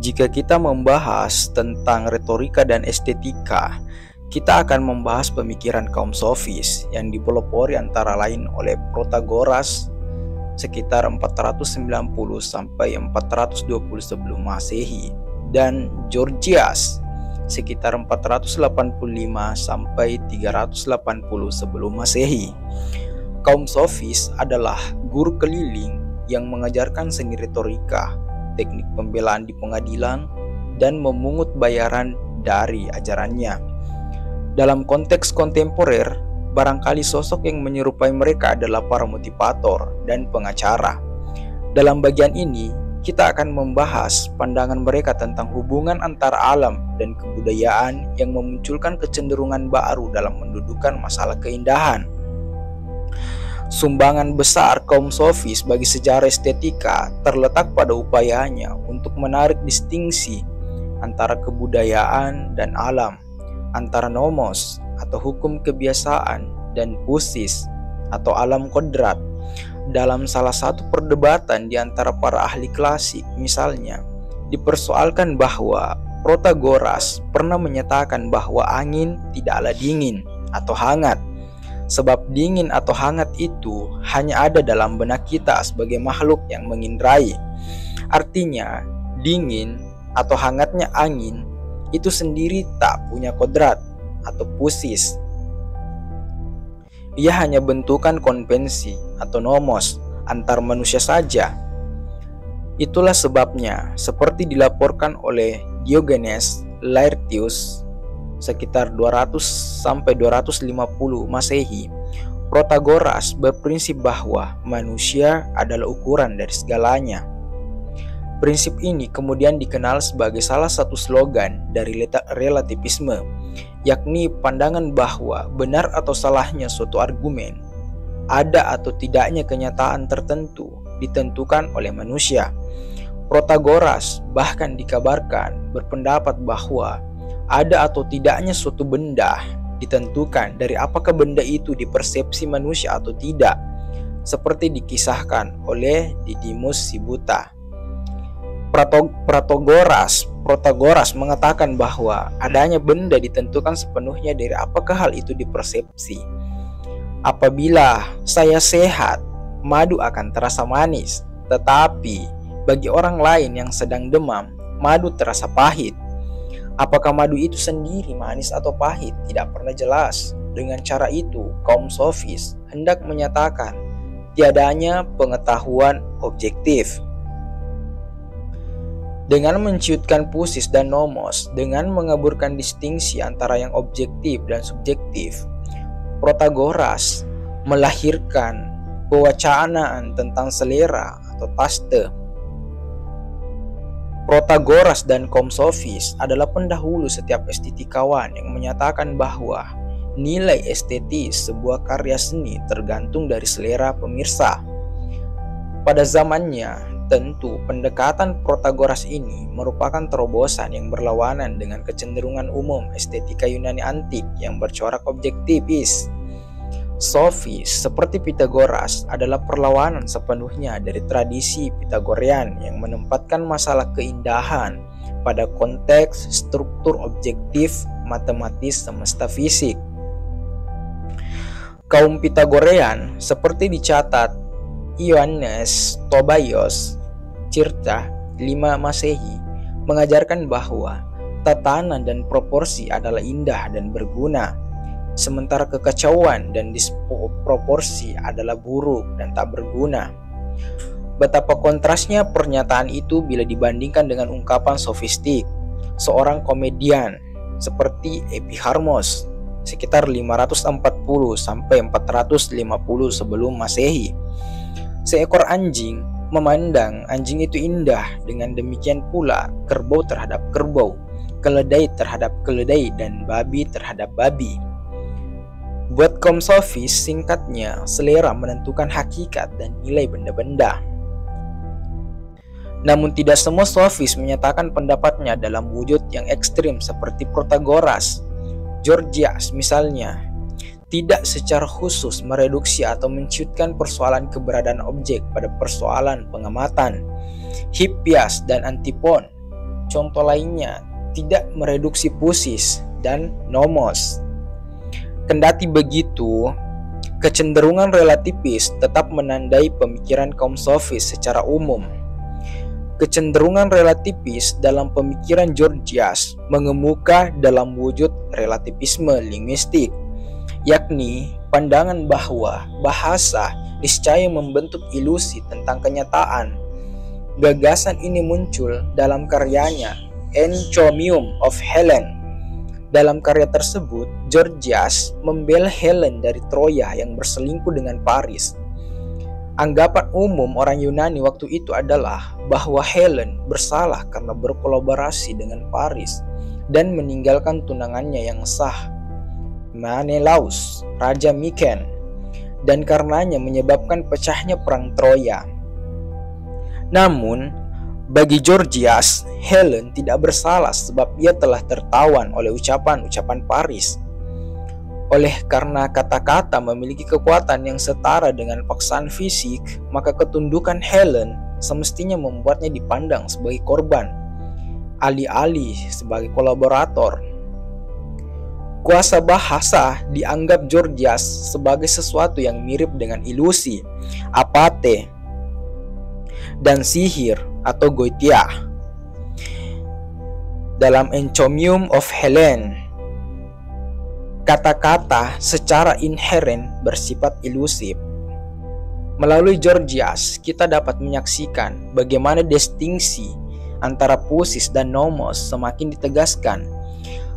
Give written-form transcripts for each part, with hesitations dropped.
Jika kita membahas tentang retorika dan estetika, kita akan membahas pemikiran kaum sofis yang dipelopori antara lain oleh Protagoras sekitar 490 sampai 420 sebelum Masehi dan Gorgias sekitar 485 sampai 380 sebelum Masehi. Kaum sofis adalah guru keliling yang mengajarkan seni retorika, teknik pembelaan di pengadilan, dan memungut bayaran dari ajarannya. Dalam konteks kontemporer, barangkali sosok yang menyerupai mereka adalah para motivator dan pengacara. Dalam bagian ini, kita akan membahas pandangan mereka tentang hubungan antara alam dan kebudayaan yang memunculkan kecenderungan baru dalam mendudukan masalah keindahan. Sumbangan besar kaum sofis bagi sejarah estetika terletak pada upayanya untuk menarik distingsi antara kebudayaan dan alam, antara nomos atau hukum kebiasaan dan physis atau alam kodrat. Dalam salah satu perdebatan di antara para ahli klasik, misalnya, dipersoalkan bahwa Protagoras pernah menyatakan bahwa angin tidaklah dingin atau hangat, sebab dingin atau hangat itu hanya ada dalam benak kita sebagai makhluk yang mengindrai. Artinya, dingin atau hangatnya angin itu sendiri tak punya kodrat atau physis. Ia hanya bentukan konvensi atau nomos antar manusia saja. Itulah sebabnya, seperti dilaporkan oleh Diogenes Laertius sekitar 200 sampai 250 Masehi, Protagoras berprinsip bahwa manusia adalah ukuran dari segalanya. Prinsip ini kemudian dikenal sebagai salah satu slogan dari relativisme, yakni pandangan bahwa benar atau salahnya suatu argumen, ada atau tidaknya kenyataan tertentu ditentukan oleh manusia. Protagoras bahkan dikabarkan berpendapat bahwa ada atau tidaknya suatu benda ditentukan dari apakah benda itu dipersepsi manusia atau tidak, seperti dikisahkan oleh Didymus Sibuta. Protagoras mengatakan bahwa adanya benda ditentukan sepenuhnya dari apakah hal itu dipersepsi. Apabila saya sehat, madu akan terasa manis, tetapi bagi orang lain yang sedang demam, madu terasa pahit. Apakah madu itu sendiri manis atau pahit tidak pernah jelas. Dengan cara itu, kaum sofis hendak menyatakan tiadanya pengetahuan objektif. Dengan menciutkan physis dan nomos, dengan mengaburkan distingsi antara yang objektif dan subjektif, Protagoras melahirkan pewacanaan tentang selera atau taste. Protagoras dan kaum sofis adalah pendahulu setiap estetikawan yang menyatakan bahwa nilai estetis sebuah karya seni tergantung dari selera pemirsa. Pada zamannya, tentu pendekatan Protagoras ini merupakan terobosan yang berlawanan dengan kecenderungan umum estetika Yunani antik yang bercorak objektivis. Sofis seperti Pythagoras adalah perlawanan sepenuhnya dari tradisi Pythagorean yang menempatkan masalah keindahan pada konteks struktur objektif matematis semesta fisik. Kaum Pythagorean seperti dicatat Ioannes Tobaios circa 5 Masehi mengajarkan bahwa tatanan dan proporsi adalah indah dan berguna, sementara kekacauan dan disproporsi adalah buruk dan tak berguna. Betapa kontrasnya pernyataan itu bila dibandingkan dengan ungkapan sofistik seorang komedian seperti Epicharmos sekitar 540 sampai 450 sebelum Masehi. Seekor anjing memandang anjing itu indah, dengan demikian pula kerbau terhadap kerbau, keledai terhadap keledai, dan babi terhadap babi. Buat kaum sofis, singkatnya, selera menentukan hakikat dan nilai benda-benda. Namun tidak semua sofis menyatakan pendapatnya dalam wujud yang ekstrim seperti Protagoras. Gorgias misalnya tidak secara khusus mereduksi atau menciutkan persoalan keberadaan objek pada persoalan pengamatan. Hippias dan Antipon contoh lainnya tidak mereduksi pusis dan nomos. Kendati begitu, kecenderungan relativis tetap menandai pemikiran kaum sofis secara umum. Kecenderungan relativis dalam pemikiran Georgias mengemuka dalam wujud relativisme linguistik, yakni pandangan bahwa bahasa niscaya membentuk ilusi tentang kenyataan. Gagasan ini muncul dalam karyanya Encomium of Helen. Dalam karya tersebut, Georgias membela Helen dari Troya yang berselingkuh dengan Paris. Anggapan umum orang Yunani waktu itu adalah bahwa Helen bersalah karena berkolaborasi dengan Paris dan meninggalkan tunangannya yang sah, Menelaus, Raja Myken, dan karenanya menyebabkan pecahnya perang Troya. Namun, bagi Georgias, Helen tidak bersalah sebab ia telah tertawan oleh ucapan-ucapan Paris. Oleh karena kata-kata memiliki kekuatan yang setara dengan paksaan fisik, maka ketundukan Helen semestinya membuatnya dipandang sebagai korban, alih-alih sebagai kolaborator. Kuasa bahasa dianggap Georgias sebagai sesuatu yang mirip dengan ilusi, apate, dan sihir atau goitia. Dalam Encomium of Helen, kata-kata secara inheren bersifat ilusif. Melalui Georgias, kita dapat menyaksikan bagaimana distingsi antara pusis dan nomos semakin ditegaskan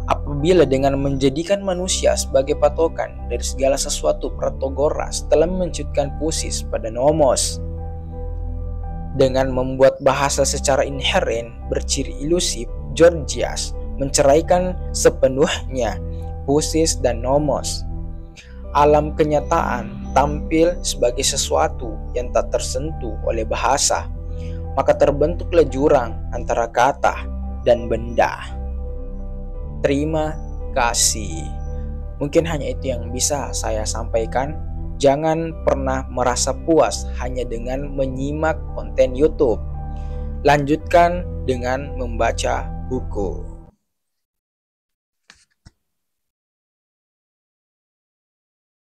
apabila dengan menjadikan manusia sebagai patokan dari segala sesuatu, Protagoras telah mencutkan pusis pada nomos. Dengan membuat bahasa secara inheren berciri ilusif, Georgias menceraikan sepenuhnya pusis dan nomos. Alam kenyataan tampil sebagai sesuatu yang tak tersentuh oleh bahasa, maka terbentuklah jurang antara kata dan benda. Terima kasih. Mungkin hanya itu yang bisa saya sampaikan. Jangan pernah merasa puas hanya dengan menyimak konten YouTube. Lanjutkan dengan membaca buku.